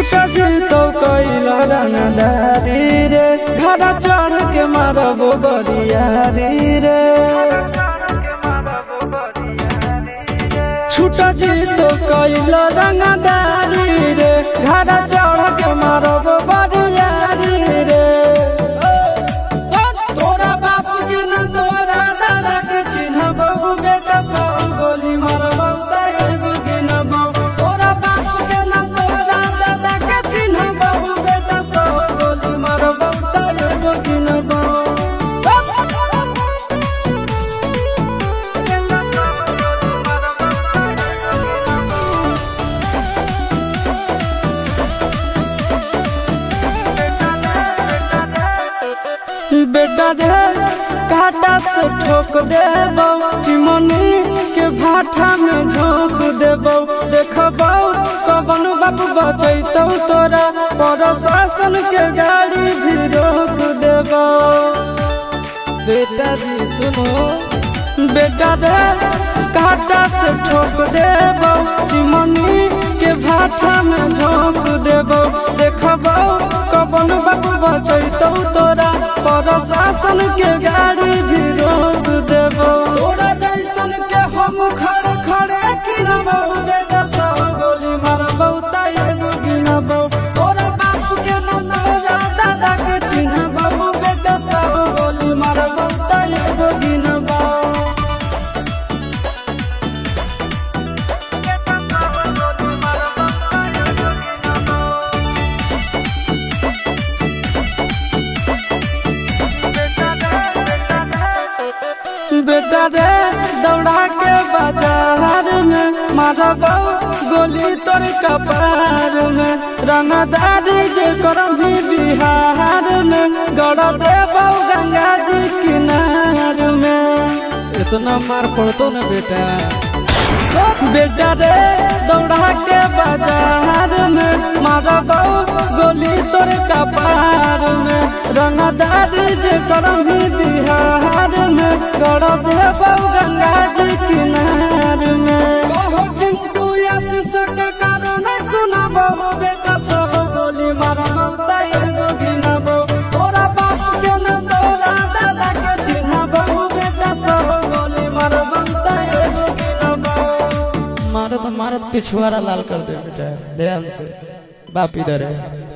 छूटा जी तो कैला रंगदारी रे घड़ा चढ़ के मारबो बरियारी रे छूटा जी तो कैला रंगदारी रे घड़ा चढ़ के मारबो बरियारी रे तोरा बापू के न तोरा दादा के चिन्हबो बेटा सब गोली मारबो एगो गिनबो तोरा बापू के न तोरा दादा के चिन्हबो बेटा सब गोली मारबो एगो गिनबो बेटा रे काटा से ठोक देबो चिमनी के भाटा में झोंक देबो देखबो कवन बाप बचैतौ तोरा प्रशासन के गाड़ी भी रोक देबो बेटा जी सुनो बेटा रे काटा से ठोक देबो चिमनी के भाटा में झोंक देबो देखबो कवन बाप बचैतौ तोरा प्रशासन के गाड़ी भी रोक देबो तोरा जैसन के हम खड़े खड़े गिनबो बेटा सब गोली मारबो एगो गिनबो तोरा बाप के न तोरा दादा के चिन्हबो बेटा सब गोली मारबो एगो गिनबो बेटा रे दौड़ा के बाजार में मारबो गोली तोर कपार में रंगदारी जे करम भी बिहार में गड़ देबो गंगा जी किनार में इतना मार पड़तो ना बेटा बेटा रे दौड़ा के बाजार में मारबो गोली तोर कपार में रंगदारी जे करम भी बिहार में गड़ देबो गंगा जी किनार में चिंटू आशीष के कारण सुनबो बेटा सब गोली मारबो एगो गिनबो तोरा बाप के न तोरा दादा के चिन्हबो बेटा सब गोली मारबो एगो गिनबो मारत मारत पिछुआरा लाल कर दे बेटा ध्यान से बाप इधर है।